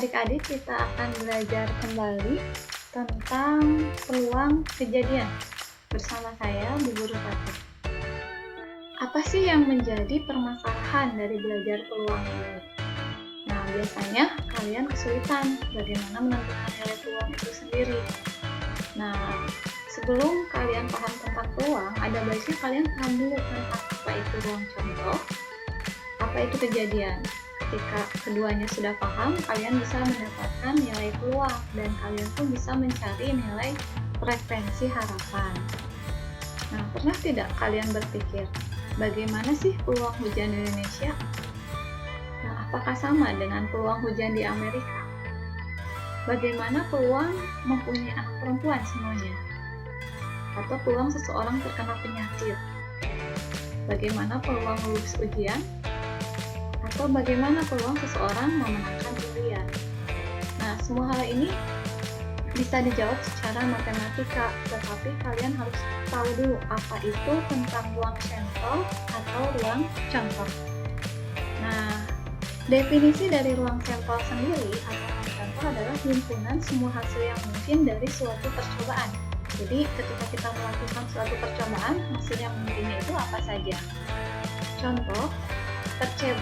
Adik-adik, kita akan belajar kembali tentang peluang kejadian bersama saya, Bu Guru Tati. Apa sih yang menjadi permasalahan dari belajar peluang ini? Nah, biasanya kalian kesulitan bagaimana menentukan nilai peluang itu sendiri. Nah, sebelum kalian paham tentang peluang, ada baiknya kalian paham dulu tentang apa itu ruang contoh, apa itu kejadian. Ketika keduanya sudah paham, kalian bisa mendapatkan nilai peluang dan kalian pun bisa mencari nilai frekuensi harapan. Nah, pernah tidak kalian berpikir, bagaimana sih peluang hujan di Indonesia? Nah, apakah sama dengan peluang hujan di Amerika? Bagaimana peluang mempunyai anak perempuan semuanya? Atau peluang seseorang terkena penyakit? Bagaimana peluang lulus ujian? Atau bagaimana peluang seseorang memenangkan undian? Nah, semua hal ini bisa dijawab secara matematika, tetapi kalian harus tahu dulu apa itu tentang ruang sampel atau ruang contoh. Nah, definisi dari ruang sampel sendiri atau ruang contoh adalah himpunan semua hasil yang mungkin dari suatu percobaan. Jadi, ketika kita melakukan suatu percobaan, hasil yang mungkinnya itu apa saja? Contoh,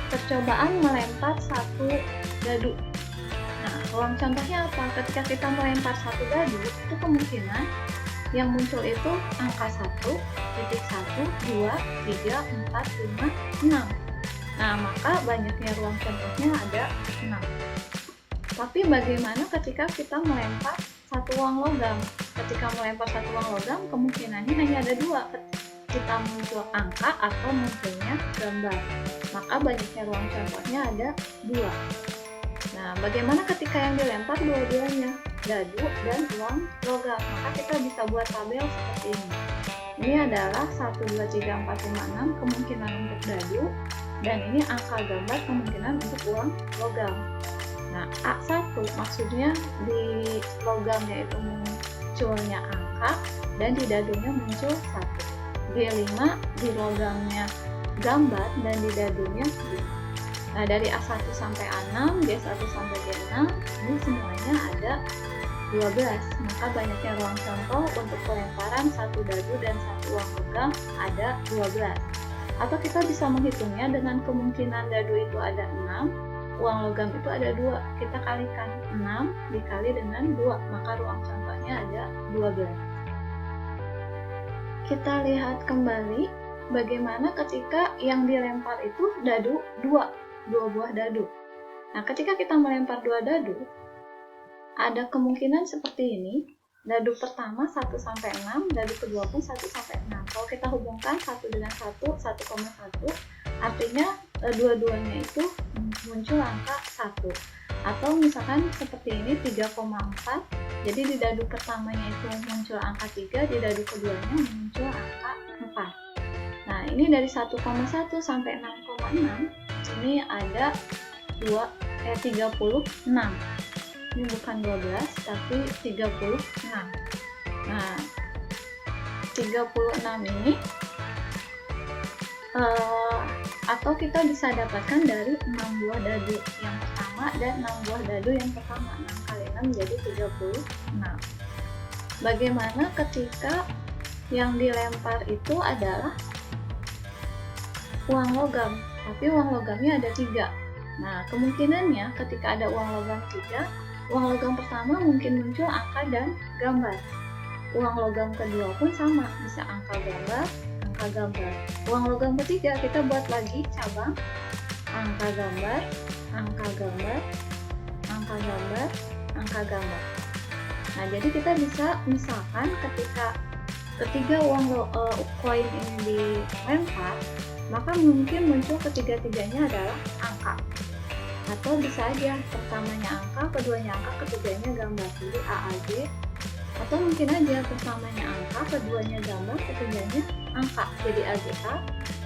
percobaan melempar satu dadu. Nah, ruang contohnya apa? Ketika kita melempar satu dadu, itu kemungkinan yang muncul itu angka 1, titik 1, 2, 3, 4, 5, 6. Nah, maka banyaknya ruang contohnya ada 6. Tapi bagaimana ketika kita melempar satu uang logam? Ketika melempar satu uang logam, kemungkinannya hanya ada 2. Kita muncul angka atau munculnya gambar, maka banyaknya ruang contohnya ada 2. Nah, bagaimana ketika yang dilempar dua-duanya, dadu dan uang logam? Maka kita bisa buat tabel seperti ini. Ini adalah 1, 2, 3, 4, 5, 6 kemungkinan untuk dadu, dan ini angka gambar kemungkinan untuk uang logam. Nah, A1 maksudnya di logamnya itu munculnya angka dan di dadunya muncul 1. G5 di logamnya gambar dan di dadunya 5. Nah, dari A1 sampai A6, G1 sampai G6, ini semuanya ada 12. Maka banyaknya ruang contoh untuk pelemparan satu dadu dan satu uang logam ada 12. Atau kita bisa menghitungnya dengan kemungkinan dadu itu ada 6, uang logam itu ada 2. Kita kalikan 6 dikali dengan 2, maka ruang contohnya ada 12. Kita lihat kembali bagaimana ketika yang dilempar itu dadu 2 buah dadu. Nah, ketika kita melempar 2 dadu, ada kemungkinan seperti ini. Dadu pertama 1 sampai 6, dadu kedua pun 1 sampai 6. Kalau kita hubungkan 1 dengan 1, 1,1, artinya dua-duanya itu muncul angka 1. Atau misalkan seperti ini 3,4, jadi di dadu pertamanya itu muncul angka 3, di dadu keduanya muncul angka 4. Nah, ini dari 1,1 sampai 6,6, ini ada 36. Ini bukan 12, tapi 36. Nah, 36 ini atau kita bisa dapatkan dari 6 buah dadu yang pertama dan 6 buah dadu yang pertama. 6 kali 6 menjadi 36. Bagaimana ketika yang dilempar itu adalah uang logam, tapi uang logamnya ada 3. Nah, kemungkinannya ketika ada uang logam 3, uang logam pertama mungkin muncul angka dan gambar. Uang logam kedua pun sama, bisa angka gambar, angka gambar. Uang logam ketiga kita buat lagi cabang angka gambar, angka gambar, angka gambar, angka gambar. Nah, jadi kita bisa misalkan ketika ketiga uang koin ini dilempar, maka mungkin muncul ketiga-tiganya adalah angka. Atau bisa aja pertamanya angka, keduanya angka, ketiganya gambar. Jadi AAG. Atau mungkin aja pertamanya angka, keduanya gambar, ketiganya angka. Jadi AGK.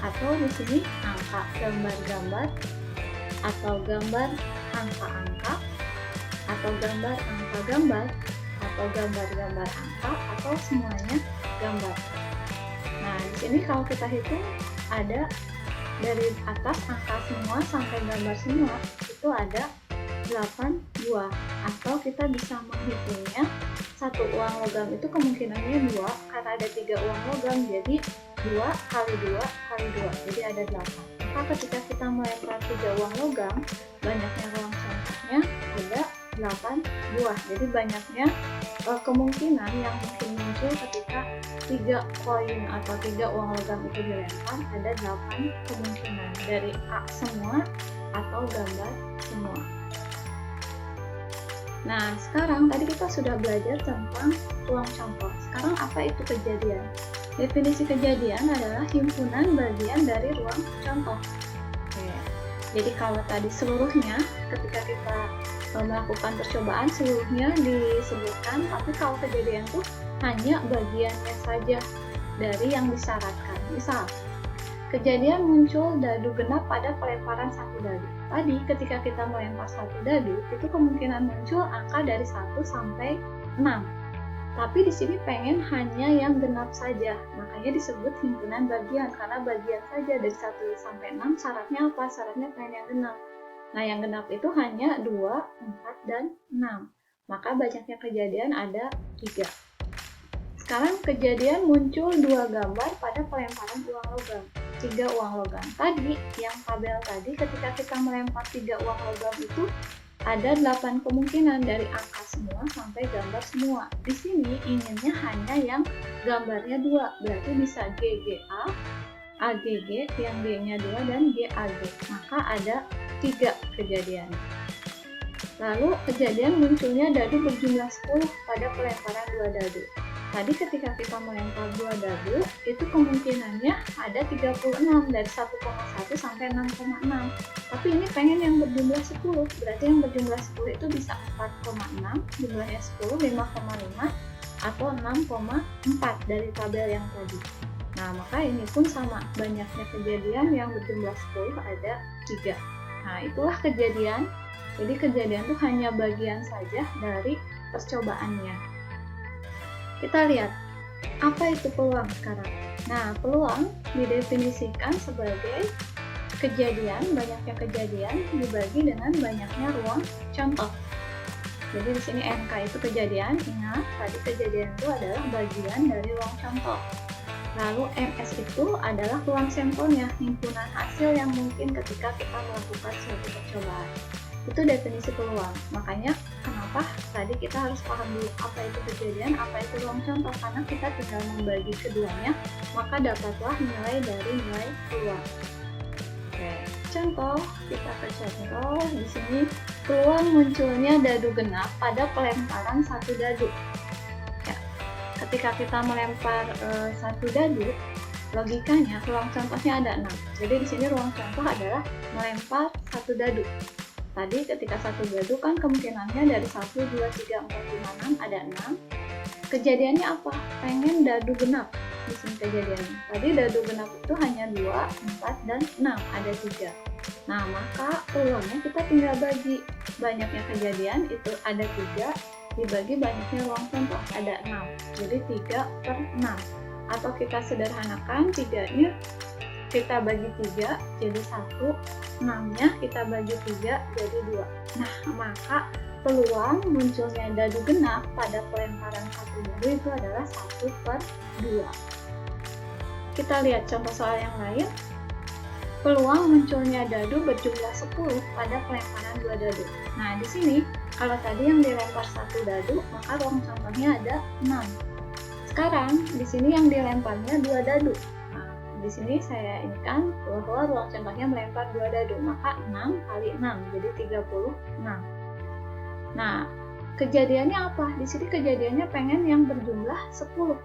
Atau di sini angka gambar-gambar, atau gambar angka-angka, atau gambar angka-gambar, atau gambar-gambar angka, atau semuanya gambar. Nah, di sini kalau kita hitung ada dari atas angka semua sampai gambar semua itu ada 8 buah. Atau kita bisa menghitungnya, satu uang logam itu kemungkinannya 2 karena ada 3 uang logam, jadi 2 kali 2 kali 2, jadi ada 8. Maka ketika kita melempar 3 uang logam, banyaknya ruang contohnya ada 8 buah. Jadi banyaknya kemungkinan yang mungkin muncul ketika 3 koin atau 3 uang logam itu dilempar, ada 8 kemungkinan dari A semua atau gambar semua. Nah, sekarang tadi kita sudah belajar tentang ruang contoh. Sekarang apa itu kejadian? Definisi kejadian adalah himpunan bagian dari ruang contoh. Oke. Jadi kalau tadi seluruhnya, ketika kita melakukan percobaan seluruhnya disebutkan, tapi kalau kejadian itu hanya bagiannya saja dari yang disyaratkan. Misal, kejadian muncul dadu genap pada pelemparan satu dadu. Tadi ketika kita melempar satu dadu, itu kemungkinan muncul angka dari 1 sampai 6. Tapi di sini pengen hanya yang genap saja, makanya disebut himpunan bagian, karena bagian saja dari 1 sampai 6. Syaratnya apa? Syaratnya pengen yang genap. Nah, yang genap itu hanya 2, 4, dan 6. Maka banyaknya kejadian ada 3. Sekarang kejadian muncul 2 gambar pada pelemparan uang logam. 3 uang logam. Tadi, yang tabel tadi ketika kita melempar 3 uang logam itu ada 8 kemungkinan dari angka semua sampai gambar semua. Di sini inginnya hanya yang gambarnya 2, berarti bisa GGA, AGG, yang G-nya 2, dan GAG. Maka ada 3 kejadian. Lalu kejadian munculnya dadu berjumlah 10 pada pelemparan 2 dadu. Tadi ketika kita melempar 2 dadu, itu kemungkinannya ada 36 dari 1,1 sampai 6,6. Tapi ini pengen yang berjumlah 10, berarti yang berjumlah 10 itu bisa 4,6, jumlahnya 10, 5,5, atau 6,4 dari tabel yang tadi. Nah, maka ini pun sama, banyaknya kejadian yang berjumlah 10 ada 3. Nah, itulah kejadian. Jadi kejadian itu hanya bagian saja dari percobaannya. Kita lihat, apa itu peluang sekarang? Nah, peluang didefinisikan sebagai kejadian, banyaknya kejadian dibagi dengan banyaknya ruang contoh. Jadi di sini NK itu kejadian, ingat tadi kejadian itu adalah bagian dari ruang contoh. Lalu MS itu adalah ruang sampelnya, himpunan hasil yang mungkin ketika kita melakukan suatu percobaan. Itu definisi peluang. Makanya kenapa tadi kita harus paham dulu apa itu kejadian, apa itu ruang contoh, karena kita tinggal membagi keduanya, maka dapatlah nilai dari nilai peluang. Oke, contoh, kita ke contoh. Di sini peluang munculnya dadu genap pada pelemparan satu dadu. Ya, ketika kita melempar satu dadu, logikanya ruang contohnya ada 6. Jadi di sini ruang contoh adalah melempar satu dadu. Tadi ketika satu dadu kan kemungkinannya dari 1, 2, 3, 4, 5, 6 ada 6. Kejadiannya apa? Pengen dadu genap. Di sini kejadiannya. Tadi dadu genap itu hanya 2, 4, dan 6, ada 3. Nah, maka peluangnya kita tinggal bagi. Banyaknya kejadian itu ada 3, dibagi banyaknya ruang contoh ada 6. Jadi 3/6. Atau kita sederhanakan 3-nya kita bagi 3 jadi 1, 6-nya kita bagi 3 jadi 2. Nah, maka peluang munculnya dadu genap pada pelemparan satu dadu itu adalah 1/2. Kita lihat contoh soal yang lain. Peluang munculnya dadu berjumlah 10 pada pelemparan 2 dadu. Nah, di sini kalau tadi yang dilempar satu dadu, maka ruang contohnya ada 6. Sekarang di sini yang dilemparnya 2 dadu. Di sini saya indikan bahwa ruang contohnya melempar 2 dadu, maka 6 kali 6 jadi 36. Nah, kejadiannya apa? Di sini kejadiannya pengen yang berjumlah 10.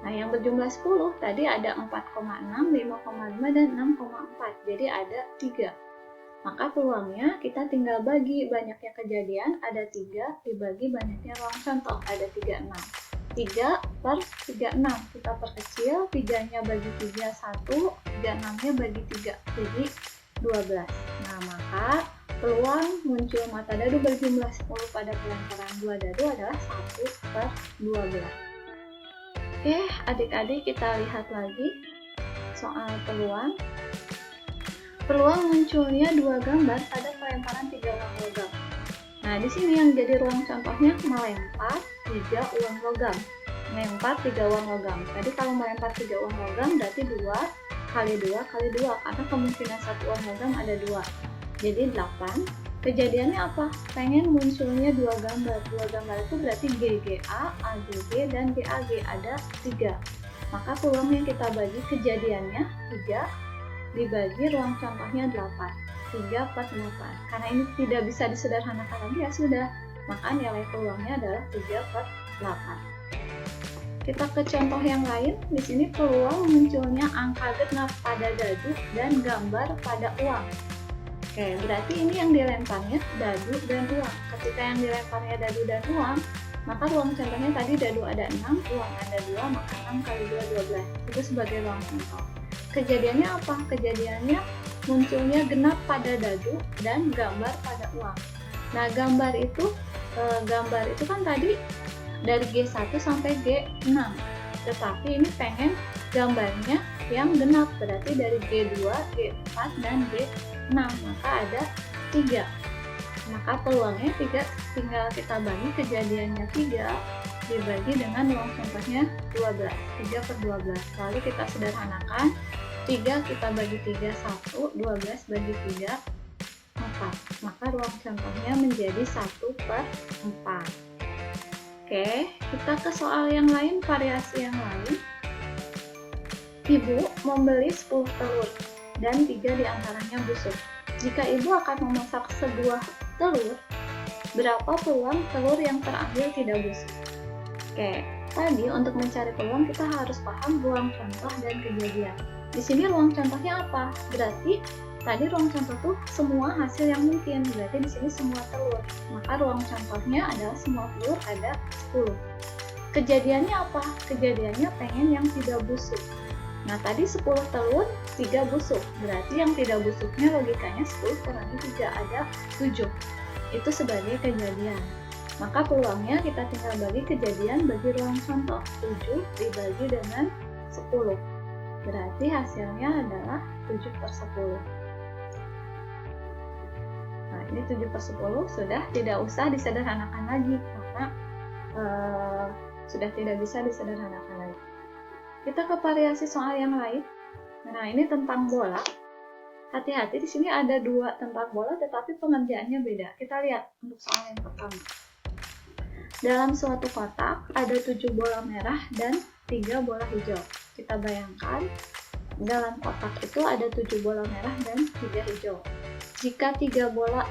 Nah, yang berjumlah 10 tadi ada 4,6, 5,5, dan 6,4. Jadi ada 3. Maka peluangnya kita tinggal bagi banyaknya kejadian ada 3 dibagi banyaknya ruang contoh ada 36. 3/36 kita perkecil, 3-nya bagi 3 1, 36-nya bagi 3 jadi 12. Nah, maka peluang muncul mata dadu berjumlah 10 pada pelemparan 2 dadu adalah 1/12. Oke, adik-adik kita lihat lagi soal peluang. Peluang munculnya 2 gambar pada pelemparan 3 uang logam. Nah, di sini yang jadi ruang contohnya melempar 3 uang logam. Melempar 3 uang logam. Tadi kalau melempar 3 uang logam berarti 2 kali 2 kali 2, karena kemungkinan 1 uang logam ada 2. Jadi 8. Kejadiannya apa? Pengen munculnya 2 gambar. 2 gambar itu berarti GGA, AGG, dan GAG. Ada 3. Maka peluang yang kita bagi kejadiannya 3 dibagi ruang contohnya 8. 3 per 8. Karena ini tidak bisa disederhanakan lagi, ya sudah. Maka nilai peluangnya adalah 3 per 8. Kita ke contoh yang lain. Di sini peluang munculnya angka genap pada dadu dan gambar pada uang. Oke, berarti ini yang dilemparnya dadu dan uang. Ketika yang dilemparnya dadu dan uang, maka ruang contohnya tadi dadu ada 6, uang ada 2, maka 6 kali 2, 12. Itu sebagai ruang contoh. Kejadiannya apa? Kejadiannya munculnya genap pada dadu dan gambar pada uang. Nah, gambar itu kan tadi dari G1 sampai G6. Tetapi ini pengen gambarnya yang genap, berarti dari G2, G4, dan G6, maka ada 3. Maka peluangnya 3, tinggal kita bagi kejadiannya 3 dibagi dengan ruang contohnya 12, 3 per 12. Lalu kita sederhanakan, 3 kita bagi 3, 1, 12 bagi 3, 4. Maka ruang contohnya menjadi 1 per 4. Oke, kita ke soal yang lain, variasi yang lain. Ibu membeli 10 telur dan 3 diantaranya busuk. Jika ibu akan memasak sebuah telur, berapa peluang telur yang terambil tidak busuk? Oke, tadi untuk mencari peluang kita harus paham ruang contoh dan kejadian. Di sini ruang contohnya apa? Berarti tadi ruang contoh tuh semua hasil yang mungkin, berarti di sini semua telur. Maka ruang contohnya adalah semua telur ada 10. Kejadiannya apa? Kejadiannya pengen yang tidak busuk. Nah, tadi 10 telur, 3 busuk. Berarti yang tidak busuknya logikanya 10 kurangi 3 ada 7. Itu sebagai kejadian. Maka peluangnya kita tinggal bagi kejadian bagi ruang contoh. 7 dibagi dengan 10. Berarti hasilnya adalah 7 per 10. Nah, ini 7 per 10 sudah tidak usah disederhanakan lagi, karena sudah tidak bisa disederhanakan lagi. Kita ke variasi soal yang lain. Nah, ini tentang bola. Hati-hati, di sini ada 2 tentang bola, tetapi pengerjaannya beda. Kita lihat untuk soal yang pertama. Dalam suatu kotak ada 7 bola merah dan 3 bola hijau. Kita bayangkan, dalam kotak itu ada 7 bola merah dan 3 hijau. Jika 3 bola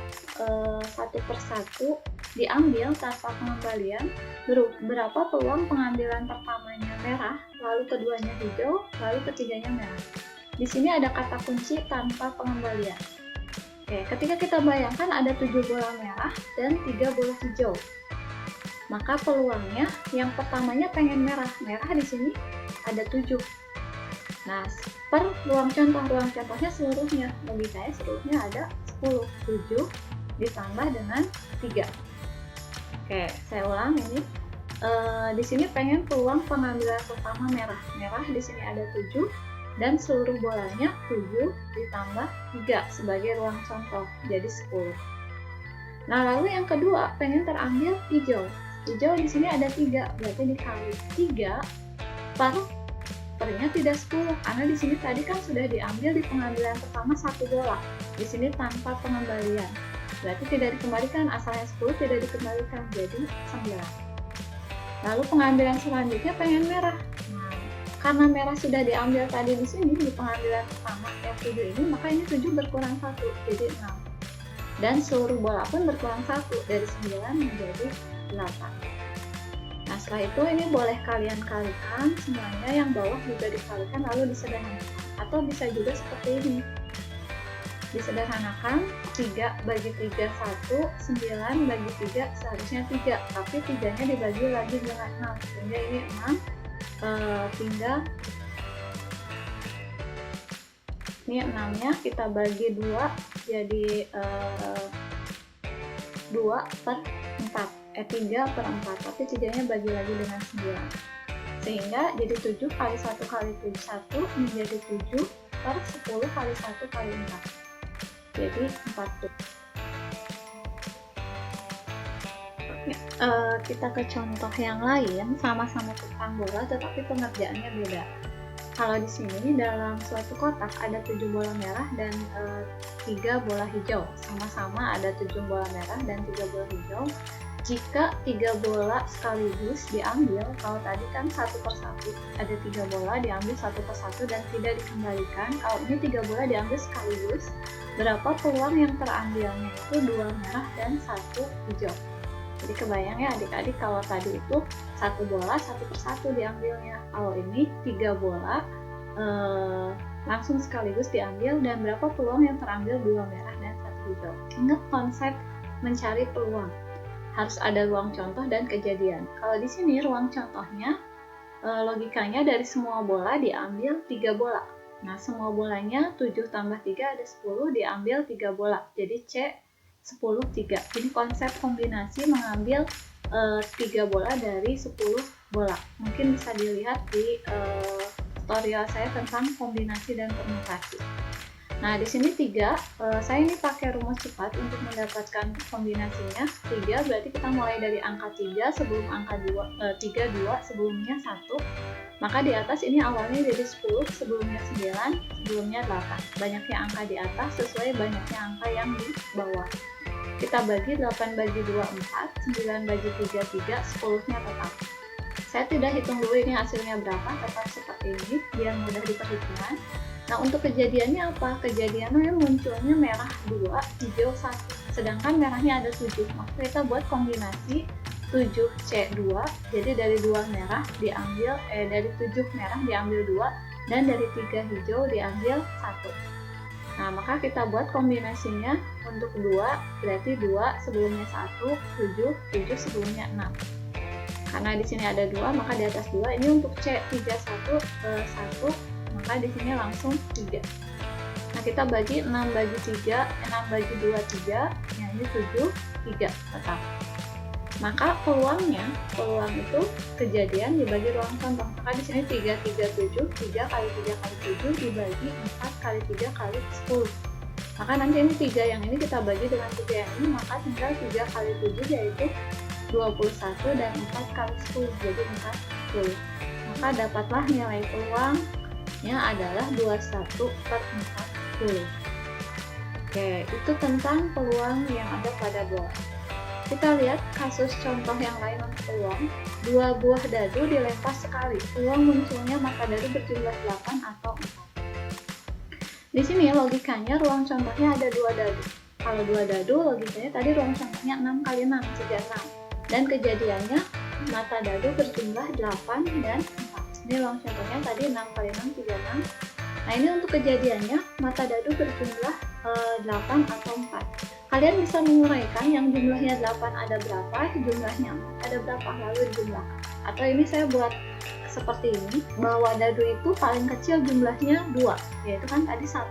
satu per satu diambil tanpa pengembalian, berapa peluang pengambilan pertamanya merah, lalu keduanya hijau, lalu ketiganya merah? Di sini ada kata kunci tanpa pengembalian. Oke, ketika kita bayangkan ada 7 bola merah dan 3 bola hijau, maka peluangnya yang pertamanya pengen merah. Merah di sini ada 7. Nah, per ruang contohnya seluruhnya, logikanya seluruhnya ada 10. 7 ditambah dengan 3. Oke, saya ulang ini. Di sini pengen peluang pengambilan pertama merah. Merah di sini ada 7 dan seluruh bolanya 7 ditambah 3 sebagai ruang contoh, jadi 10. Nah, lalu yang kedua pengen terambil hijau. Hijau di sini ada 3, berarti dikali 3 pernya tidak 10, karena di sini tadi kan sudah diambil di pengambilan pertama 1 bola. Di sini tanpa pengembalian. Berarti tidak dikembalikan, asalnya 10 tidak dikembalikan, jadi 9. Lalu pengambilan selanjutnya pengen merah. Nah, karena merah sudah diambil tadi di sini di pengambilan pertama yang 7 ini, maka ini 7 berkurang 1, jadi 6. Dan seluruh bola pun berkurang 1, dari 9 menjadi 8. Nah, setelah itu ini boleh kalian kalikan semuanya, yang bawah juga dikalikan lalu disederhanakan. Atau bisa juga seperti ini. Disederhanakan, 3 bagi 3 1, 9 bagi 3 seharusnya 3, tapi 3 nya dibagi lagi dengan 6, sehingga ini 6, tinggal ini 6 nya kita bagi 2, jadi 2 per 4, 3 per 4, tapi 3 nya bagi lagi dengan 9, sehingga jadi 7 kali 1 kali 1 menjadi 7 per 10 kali 1 kali 4, jadi 40. Kita ke contoh yang lain, sama-sama tentang bola tetapi pengerjaannya beda. Kalau di sini dalam suatu kotak ada 7 bola merah dan 3 bola hijau. Sama-sama ada 7 bola merah dan 3 bola hijau. Jika 3 bola sekaligus diambil, kalau tadi kan satu persatu, ada 3 bola diambil satu persatu dan tidak dikembalikan. Kalau ini 3 bola diambil sekaligus, berapa peluang yang terambilnya? Itu 2 merah dan 1 hijau. Jadi kebayang ya adik-adik, kalau tadi itu satu bola satu persatu diambilnya, kalau ini 3 bola langsung sekaligus diambil, dan berapa peluang yang terambil? 2 merah dan 1 hijau. Ingat konsep mencari peluang, harus ada ruang contoh dan kejadian. Kalau di sini ruang contohnya, logikanya dari semua bola diambil 3 bola. Nah, semua bolanya 7 tambah 3 ada 10, diambil 3 bola. Jadi C 10, 3. Ini konsep kombinasi mengambil 3 bola dari 10 bola. Mungkin bisa dilihat di tutorial saya tentang kombinasi dan permutasi. Nah, di sini 3, saya ini pakai rumus cepat untuk mendapatkan kombinasinya. 3 berarti kita mulai dari angka 3 sebelum angka 3, 2, sebelumnya 1. Maka di atas ini awalnya jadi 10, sebelumnya 9, sebelumnya 8. Banyaknya angka di atas sesuai banyaknya angka yang di bawah. Kita bagi 8 bagi 2, 4, 9 bagi 3, 3, 10-nya tetap. Saya tidak hitung dulu ini hasilnya berapa, tetap seperti ini, biar mudah diperhitungkan. Nah, untuk kejadiannya apa? Kejadiannya munculnya merah 2, hijau 1. Sedangkan merahnya ada 7, maka kita buat kombinasi 7C2, jadi dari 2 merah diambil, dari 7 merah diambil 2, dan dari 3 hijau diambil 1. Nah, maka kita buat kombinasinya untuk 2, berarti 2 sebelumnya 1, 7, 7 sebelumnya 6. Karena di sini ada 2, maka di atas 2. Ini untuk C, 3, 1, 1, maka di sini langsung 3. Nah, kita bagi 6 bagi 3, 6 bagi 2, 3, yang ini 7, 3 tetap. Maka peluang itu kejadian dibagi ruang contoh. Maka di sini 3, 3, 7, 3 kali 3 kali 7 dibagi 4 kali 3 kali 10. Maka nanti ini 3 yang ini kita bagi dengan 3 yang ini, maka tinggal 3 kali 7 yaitu 21 dan 4 kali 10 jadi 40. Maka dapatlah nilai peluangnya adalah 21/40. Oke, itu tentang peluang yang ada pada bola. Kita lihat kasus contoh yang lain untuk peluang. 2 buah dadu dilempar sekali. Peluang munculnya mata dadu berjumlah 8 atau 4. Di sini logikanya ruang contohnya ada 2 dadu. Kalau 2 dadu logikanya tadi ruang contohnya 6 kali 6, 36. Dan kejadiannya mata dadu berjumlah 8 dan 4. Ini ruang contohnya tadi 6 kali 6, 36. Nah, ini untuk kejadiannya mata dadu berjumlah 8 atau 4. Kalian bisa menguraikan yang jumlahnya 8 ada berapa, jumlahnya 4 ada berapa, lalu dijumlahkan. Atau ini saya buat seperti ini, bahwa dadu itu paling kecil jumlahnya 2, yaitu kan tadi 1,1,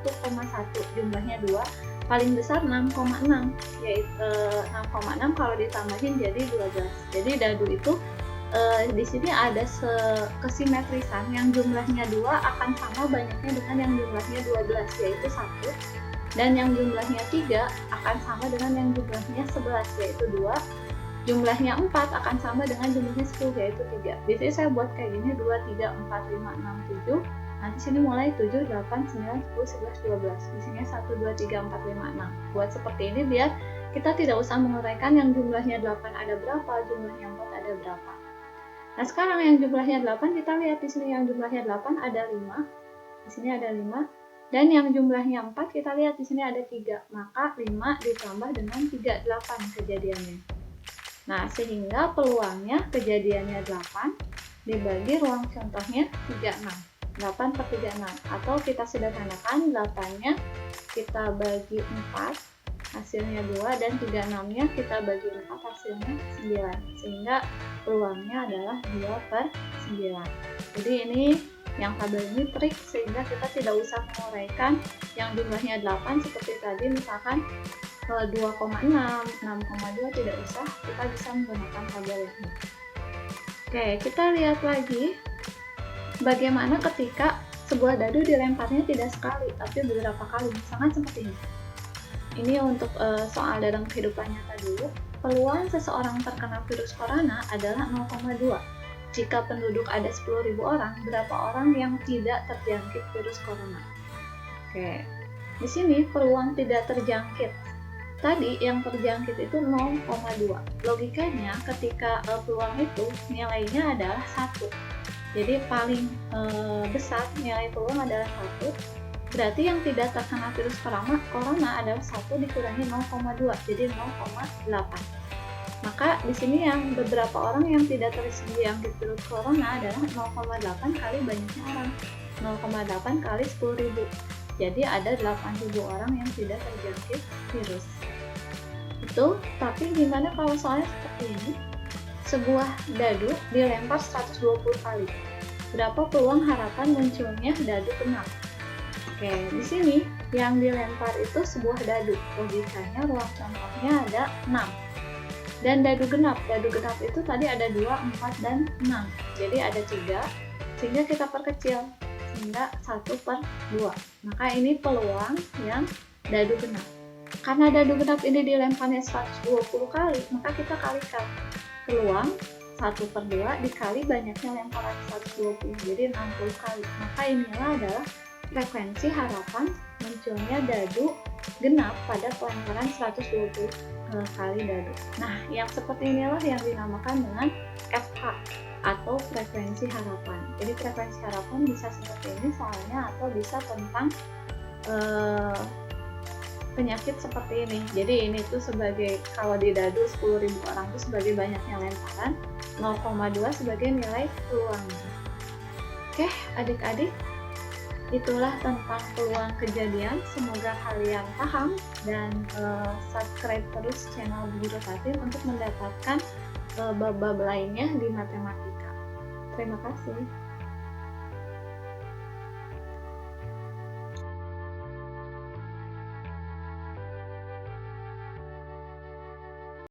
jumlahnya 2, paling besar 6,6, yaitu 6,6 kalau ditambahin jadi 12. Jadi dadu itu di sini ada kesimetrisan, yang jumlahnya 2 akan sama banyaknya dengan yang jumlahnya 12, yaitu 1. Dan yang jumlahnya 3 akan sama dengan yang jumlahnya 11, yaitu 2. Jumlahnya 4 akan sama dengan jumlahnya 10, yaitu 3. Biasanya saya buat kayak gini, 2, 3, 4, 5, 6, 7. Nanti sini mulai 7, 8, 9, 10, 11, 12. Di sini 1, 2, 3, 4, 5, 6. Buat seperti ini biar kita tidak usah menguraikan yang jumlahnya 8 ada berapa, jumlahnya 4 ada berapa. Nah, sekarang yang jumlahnya 8, kita lihat di sini yang jumlahnya 8 ada 5. Di sini ada 5. Dan yang jumlahnya 4, kita lihat di sini ada 3. Maka 5 ditambah dengan 3, 8 kejadiannya. Nah, sehingga peluangnya kejadiannya 8 dibagi ruang contohnya 36. 8 per 36. Atau kita sederhanakan, 8-nya kita bagi 4, hasilnya 2, dan 36-nya kita bagi 4, hasilnya 9. Sehingga peluangnya adalah 2/9. Jadi ini yang tabel ini trik, sehingga kita tidak usah menguraikan yang jumlahnya 8 seperti tadi, misalkan 2,6, 6,2 tidak usah, kita bisa menggunakan tabel ini. Oke, kita lihat lagi bagaimana ketika sebuah dadu dilemparnya tidak sekali, tapi beberapa kali, misalkan seperti ini. Ini untuk soal dalam kehidupan nyata dulu. peluang seseorang terkena virus corona adalah 0,2. Jika penduduk ada 10.000 orang, berapa orang yang tidak terjangkit virus corona? Oke, di sini peluang tidak terjangkit. Tadi yang terjangkit itu 0,2. Logikanya ketika peluang itu nilainya adalah 1. Jadi paling besar nilai peluang adalah 1. Berarti yang tidak terkena virus corona adalah 1 dikurangi 0,2, jadi 0,8. Maka di sini yang beberapa orang yang tidak terjangkit virus corona adalah 0,8 kali banyaknya orang. 0,8 kali 10.000. Jadi ada 8.000 orang yang tidak terjangkit virus. Itu, tapi gimana kalau soalnya seperti ini? Sebuah dadu dilempar 120 kali. Berapa peluang harapan munculnya dadu genap? Oke, di sini yang dilempar itu sebuah dadu. Logikanya ruang contohnya ada 6. Dan dadu genap itu tadi ada 2, 4, dan 6. Jadi ada 3, sehingga kita perkecil. Sehingga 1/2. Maka ini peluang yang dadu genap. Karena dadu genap ini dilemparnya 120 kali, maka kita kalikan. Peluang 1/2 dikali banyaknya lemparan 120, jadi 60 kali. Maka inilah adalah frekuensi harapan munculnya dadu genap pada pelemparan 120 kali dadu. Nah, yang seperti inilah yang dinamakan dengan FH atau frekuensi harapan. Jadi frekuensi harapan bisa seperti ini soalnya, atau bisa tentang penyakit seperti ini. Jadi ini tuh sebagai, kalau di dadu 10.000 orang itu sebagai banyaknya lemparan, 0,2 sebagai nilai peluangnya. Oke, adik-adik, itulah tentang peluang kejadian. Semoga kalian paham dan subscribe terus channel Bu Guru Rotatif untuk mendapatkan bab-bab lainnya di matematika. Terima kasih.